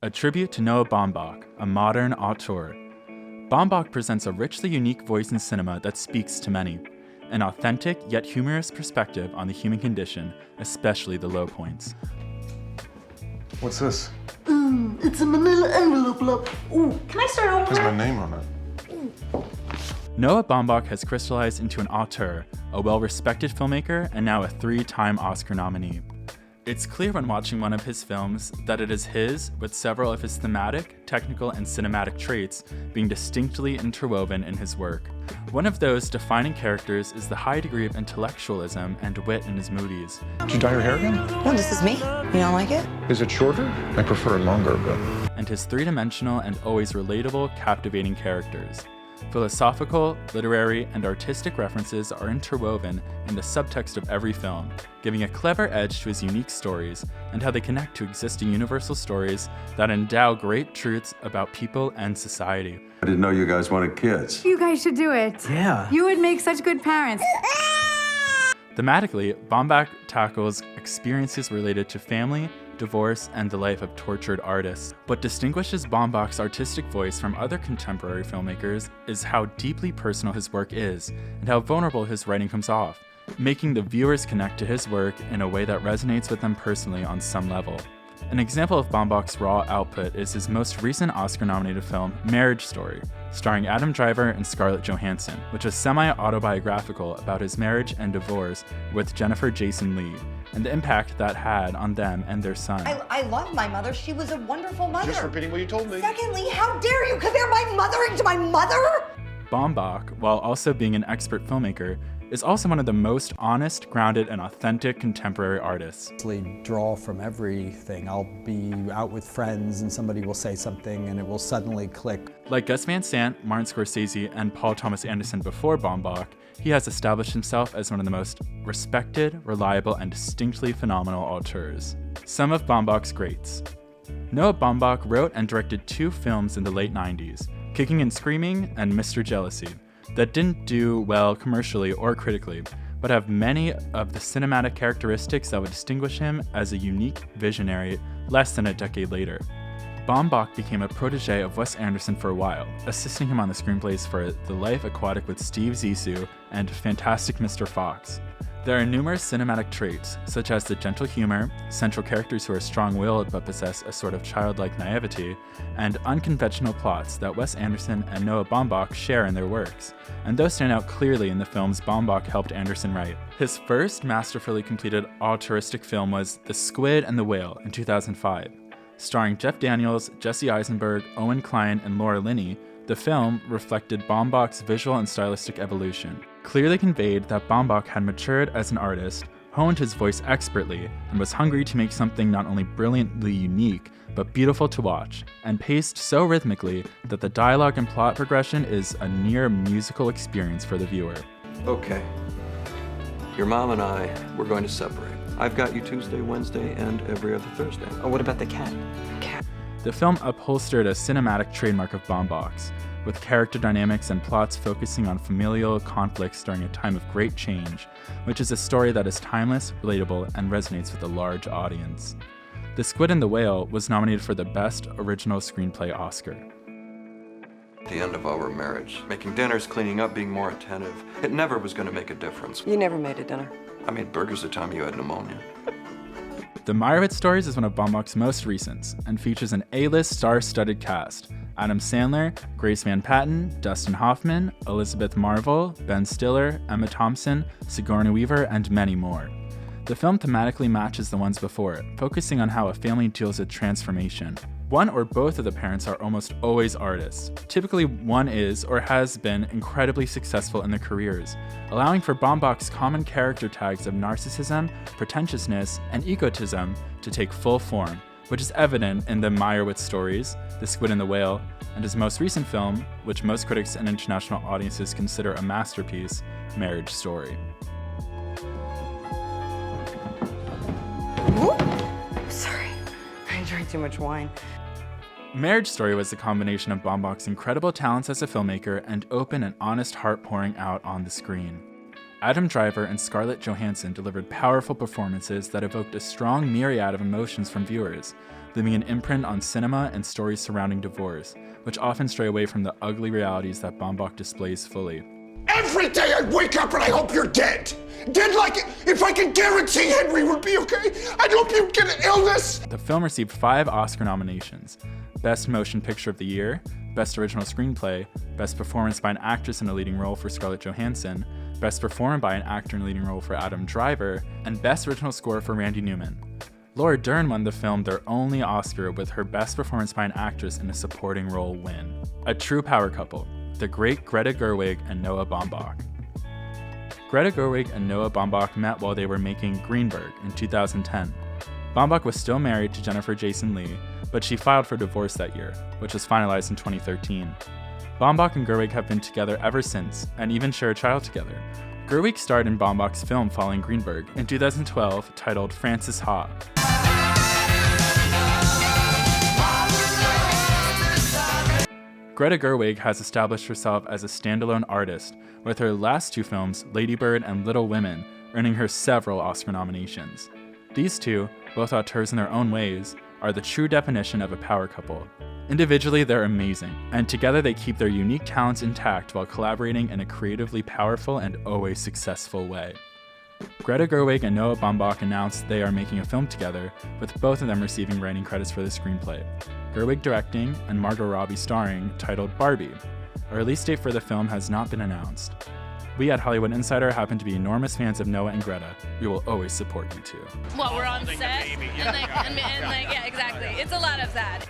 A tribute to Noah Baumbach, a modern auteur. Baumbach presents a richly unique voice in cinema that speaks to many, an authentic yet humorous perspective on the human condition, especially the low points. What's this? It's a manila envelope. Ooh, can I start over? Has my name on it. Noah Baumbach has crystallized into an auteur, a well-respected filmmaker, and now a 3-time Oscar nominee. It's clear when watching one of his films that it is his, with several of his thematic, technical, and cinematic traits being distinctly interwoven in his work. One of those defining characters is the high degree of intellectualism and wit in his movies. Did you dye your hair again? No, this is me. You don't like it? Is it shorter? I prefer it longer, but... And his three-dimensional and always relatable, captivating characters. Philosophical, literary, and artistic references are interwoven in the subtext of every film, giving a clever edge to his unique stories and how they connect to existing universal stories that endow great truths about people and society. I didn't know you guys wanted kids. You guys should do it. Yeah. You would make such good parents. Thematically, Baumbach tackles experiences related to family, divorce, and the life of tortured artists. What distinguishes Baumbach's artistic voice from other contemporary filmmakers is how deeply personal his work is, and how vulnerable his writing comes off, making the viewers connect to his work in a way that resonates with them personally on some level. An example of Baumbach's raw output is his most recent Oscar-nominated film, Marriage Story, starring Adam Driver and Scarlett Johansson, which is semi-autobiographical about his marriage and divorce with Jennifer Jason Leigh, and the impact that had on them and their son. I love my mother. She was a wonderful mother. Just repeating what you told me. Secondly, how dare you compare my mothering to my mother? Baumbach, while also being an expert filmmaker, is also one of the most honest, grounded, and authentic contemporary artists. Draw from everything. I'll be out with friends and somebody will say something and it will suddenly click. Like Gus Van Sant, Martin Scorsese, and Paul Thomas Anderson before Baumbach, he has established himself as one of the most respected, reliable, and distinctly phenomenal auteurs. Some of Baumbach's greats. Noah Baumbach wrote and directed 2 films in the late 90s, Kicking and Screaming and Mr. Jealousy, that didn't do well commercially or critically, but have many of the cinematic characteristics that would distinguish him as a unique visionary less than a decade later. Baumbach became a protege of Wes Anderson for a while, assisting him on the screenplays for The Life Aquatic with Steve Zissou and Fantastic Mr. Fox. There are numerous cinematic traits, such as the gentle humor, central characters who are strong-willed but possess a sort of childlike naivety, and unconventional plots that Wes Anderson and Noah Baumbach share in their works, and those stand out clearly in the films Baumbach helped Anderson write. His first masterfully completed auteuristic film was The Squid and the Whale in 2005. Starring Jeff Daniels, Jesse Eisenberg, Owen Kline, and Laura Linney, the film reflected Baumbach's visual and stylistic evolution, clearly conveyed that Baumbach had matured as an artist, honed his voice expertly, and was hungry to make something not only brilliantly unique, but beautiful to watch, and paced so rhythmically that the dialogue and plot progression is a near musical experience for the viewer. Okay. Your mom and I, we're going to separate. I've got you Tuesday, Wednesday, and every other Thursday. Oh, what about the cat? The film upholstered a cinematic trademark of Baumbach's, with character dynamics and plots focusing on familial conflicts during a time of great change, which is a story that is timeless, relatable, and resonates with a large audience. The Squid and the Whale was nominated for the Best Original Screenplay Oscar. At the end of our marriage, making dinners, cleaning up, being more attentive, it never was going to make a difference. You never made a dinner. I made burgers the time you had pneumonia. The Meyerowitz Stories is one of Baumbach's most recent, and features an A-list star-studded cast. Adam Sandler, Grace Van Patten, Dustin Hoffman, Elizabeth Marvel, Ben Stiller, Emma Thompson, Sigourney Weaver, and many more. The film thematically matches the ones before it, focusing on how a family deals with transformation. One or both of the parents are almost always artists. Typically, one is or has been incredibly successful in their careers, allowing for Baumbach's common character tags of narcissism, pretentiousness, and egotism to take full form, which is evident in the Meyerowitz Stories, The Squid and the Whale, and his most recent film, which most critics and international audiences consider a masterpiece, Marriage Story. Sorry, I drank too much wine. Marriage Story was a combination of Baumbach's incredible talents as a filmmaker and open and honest heart pouring out on the screen. Adam Driver and Scarlett Johansson delivered powerful performances that evoked a strong myriad of emotions from viewers, leaving an imprint on cinema and stories surrounding divorce, which often stray away from the ugly realities that Baumbach displays fully. Every day I wake up and I hope you're dead. Dead like if I can guarantee Henry would be okay. I hope you get an illness. The film received 5 Oscar nominations: Best Motion Picture of the Year, Best Original Screenplay, Best Performance by an Actress in a Leading Role for Scarlett Johansson, Best Performed by an Actor in a Leading Role for Adam Driver, and Best Original Score for Randy Newman. Laura Dern won the film their only Oscar with her Best Performance by an Actress in a Supporting Role win. A true power couple, the great Greta Gerwig and Noah Baumbach. Greta Gerwig and Noah Baumbach met while they were making Greenberg in 2010. Baumbach was still married to Jennifer Jason Leigh, but she filed for divorce that year, which was finalized in 2013. Baumbach and Gerwig have been together ever since, and even share a child together. Gerwig starred in Baumbach's film following Greenberg in 2012, titled Frances Ha. Greta Gerwig has established herself as a standalone artist, with her last 2 films, Lady Bird and Little Women, earning her several Oscar nominations. These two, both auteurs in their own ways, are the true definition of a power couple. Individually, they're amazing, and together they keep their unique talents intact while collaborating in a creatively powerful and always successful way. Greta Gerwig and Noah Baumbach announced they are making a film together, with both of them receiving writing credits for the screenplay. Gerwig directing and Margot Robbie starring, titled Barbie. A release date for the film has not been announced. We at Hollywood Insider happen to be enormous fans of Noah and Greta. We will always support you two. Well, we're on set, and yeah, exactly. It's a lot of that.